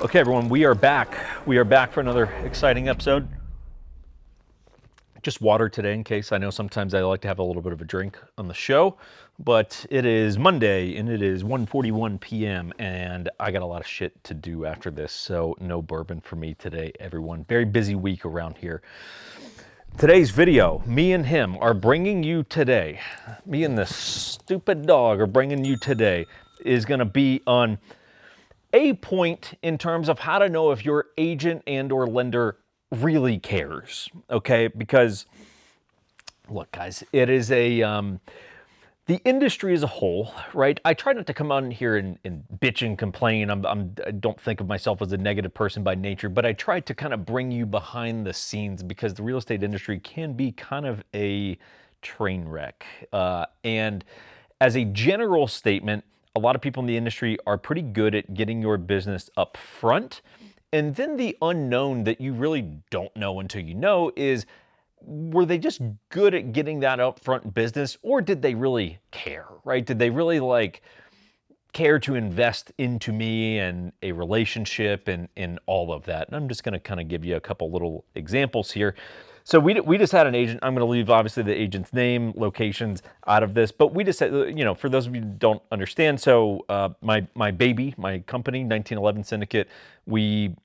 Okay, everyone, we are back. We are back for another exciting episode. Just water today in case. I know sometimes I like to have a little bit of a drink on the show, but it is Monday and it is 1:41 p.m. and I got a lot of shit to do after this, so no bourbon for me today, everyone. Very busy week around here. Today's video, me and him are bringing you today, me and this stupid dog are bringing you today, is going to be on a point in terms of how to know if your agent and or lender really cares, okay? Because look, guys, it is the industry as a whole, right? I try not to come on here and bitch and complain. I don't think of myself as a negative person by nature, but I try to kind of bring you behind the scenes because the real estate industry can be kind of a train wreck. And as a general statement, a lot of people in the industry are pretty good at getting your business up front. And then the unknown that you really don't know until you know is, were they just good at getting that upfront business, or did they really care, right? Did they really care to invest into me and a relationship and all of that? And I'm just going to kind of give you a couple little examples here. So we just had an agent. I'm going to leave obviously the agent's name, locations out of this, but we just said, for those of you who don't understand, so my company, 1911 Syndicate, we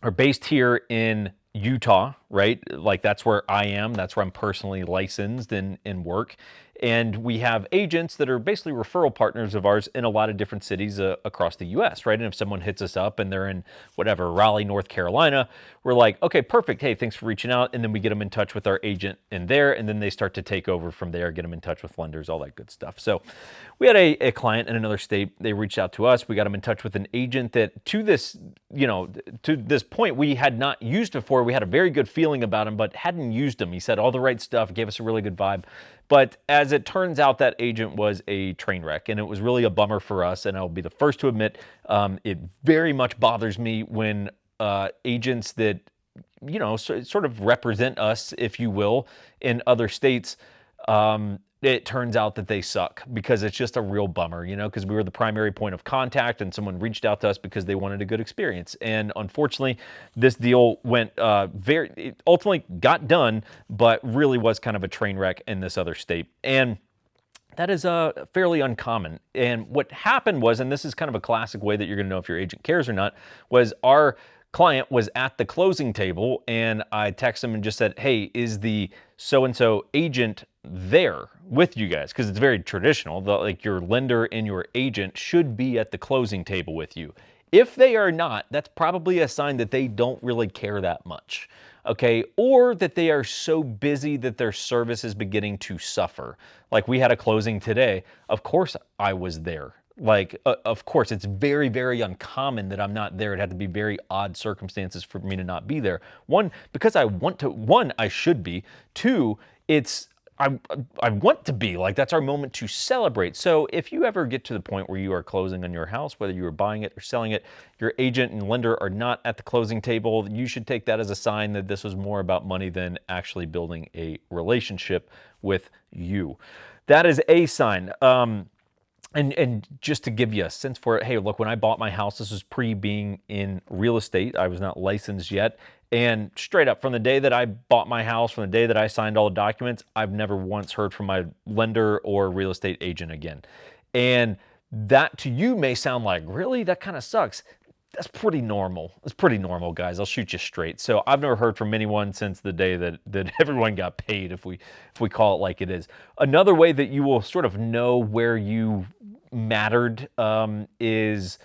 are based here in Utah, right? Like that's where I am. That's where I'm personally licensed and work. And we have agents that are basically referral partners of ours in a lot of different cities across the US, right? And if someone hits us up and they're in whatever, Raleigh, North Carolina, we're like, okay, perfect. Hey, thanks for reaching out. And then we get them in touch with our agent in there. And then they start to take over from there, get them in touch with lenders, all that good stuff. So we had a client in another state. They reached out to us. We got them in touch with an agent that to this point, we had not used before. We had a very good feeling about him, but hadn't used him. He said all the right stuff, gave us a really good vibe. But as it turns out, that agent was a train wreck, and it was really a bummer for us. And I'll be the first to admit, it very much bothers me when agents that, sort of represent us, if you will, in other states, it turns out that they suck, because it's just a real bummer, because we were the primary point of contact and someone reached out to us because they wanted a good experience. And unfortunately, this deal went it ultimately got done, but really was kind of a train wreck in this other state. And that is fairly uncommon. And what happened was, and this is kind of a classic way that you're going to know if your agent cares or not, was our client was at the closing table and I texted him and just said, hey, is the so-and-so agent there with you guys? Because it's very traditional. Like your lender and your agent should be at the closing table with you. If they are not, that's probably a sign that they don't really care that much, okay? Or that they are so busy that their service is beginning to suffer. Like we had a closing today. Of course I was there. Of course, it's very, very uncommon that I'm not there. It had to be very odd circumstances for me to not be there. One, because I want to. One, I should be. Two, I want to be. Like, that's our moment to celebrate. So if you ever get to the point where you are closing on your house, whether you are buying it or selling it, your agent and lender are not at the closing table, you should take that as a sign that this was more about money than actually building a relationship with you. That is a sign. And just to give you a sense for it, hey, look, when I bought my house, this was pre-being in real estate. I was not licensed yet. And straight up, from the day that I bought my house, from the day that I signed all the documents, I've never once heard from my lender or real estate agent again. And that to you may sound like, really? That kind of sucks. That's pretty normal. It's pretty normal, guys. I'll shoot you straight. So I've never heard from anyone since the day that everyone got paid, if we call it like it is. Another way that you will sort of know where you mattered is,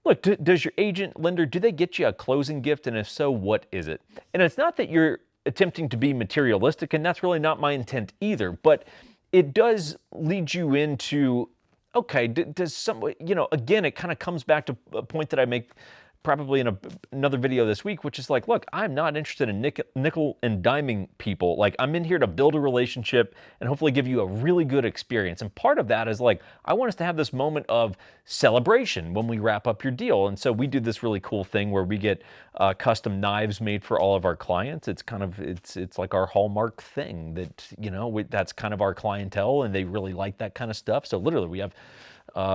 look, does your agent, lender, do they get you a closing gift? And if so, what is it? And it's not that you're attempting to be materialistic, and that's really not my intent either, but it does lead you into, okay, does some, again, it kind of comes back to a point that I make probably in another video this week, which is like, look, I'm not interested in nickel and diming people. Like, I'm in here to build a relationship and hopefully give you a really good experience. And part of that is like, I want us to have this moment of celebration when we wrap up your deal. And so we do this really cool thing where we get custom knives made for all of our clients. It's kind of, it's like our hallmark thing that, that's kind of our clientele, and they really like that kind of stuff. So literally we have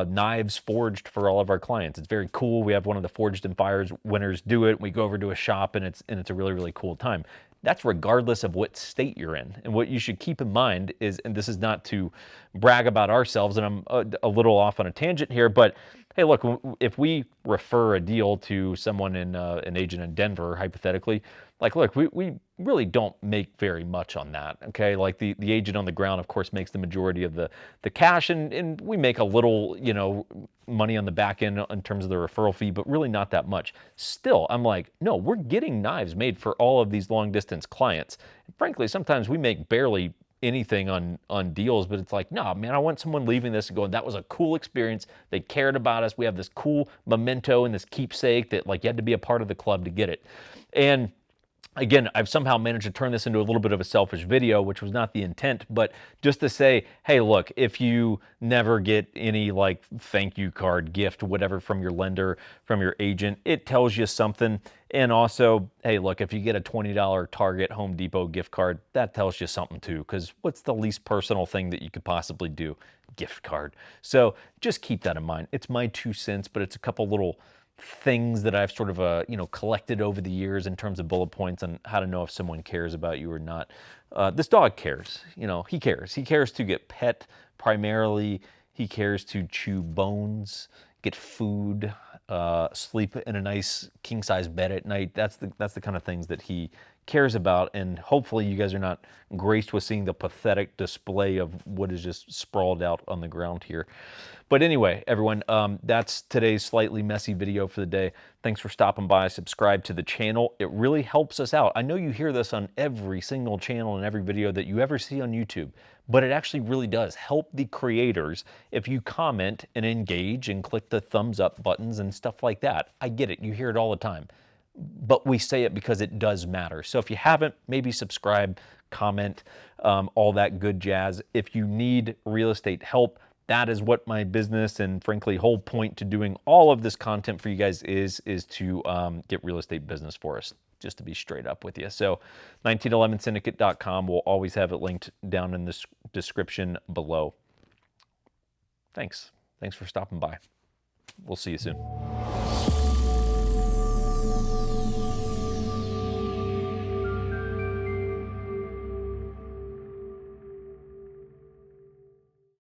knives forged for all of our clients. It's very cool. We have one of the Forged in Fires winners do it. We go over to a shop, and it's a really, really cool time. That's regardless of what state you're in. And what you should keep in mind is, and this is not to brag about ourselves, and I'm a little off on a tangent here, but hey, look, if we refer a deal to someone in an agent in Denver, hypothetically, like, look, we really don't make very much on that, okay? Like the agent on the ground, of course, makes the majority of the cash, and we make a little, you know, money on the back end in terms of the referral fee, but really not that much. Still, I'm like, no, we're getting knives made for all of these long distance clients. And frankly, sometimes we make barely anything on deals, but it's like, no, man, I want someone leaving this and going, that was a cool experience. They cared about us. We have this cool memento and this keepsake that, like, you had to be a part of the club to get it. And again, I've somehow managed to turn this into a little bit of a selfish video, which was not the intent, but just to say, hey, look, if you never get any like thank you card, gift, whatever from your lender, from your agent, it tells you something. And also, hey, look, if you get a $20 Target Home Depot gift card, that tells you something too, because what's the least personal thing that you could possibly do? Gift card. So just keep that in mind. It's my 2 cents, but it's a couple little things that I've sort of collected over the years in terms of bullet points on how to know if someone cares about you or not. This dog cares. You know, he cares. He cares to get pet primarily. He cares to chew bones, get food, sleep in a nice king-size bed at night. That's the kind of things that he cares about, and hopefully you guys are not graced with seeing the pathetic display of what is just sprawled out on the ground here. But anyway, everyone, that's today's slightly messy video for the day. Thanks for stopping by. Subscribe to the channel. It really helps us out. I know you hear this on every single channel and every video that you ever see on YouTube, but it actually really does help the creators if you comment and engage and click the thumbs up buttons and stuff like that. I get it. You hear it all the time. But we say it because it does matter. So if you haven't, maybe subscribe, comment, all that good jazz. If you need real estate help, that is what my business and frankly whole point to doing all of this content for you guys is to get real estate business for us, just to be straight up with you. So 1911syndicate.com, we'll always have it linked down in the description below. Thanks for stopping by. We'll see you soon.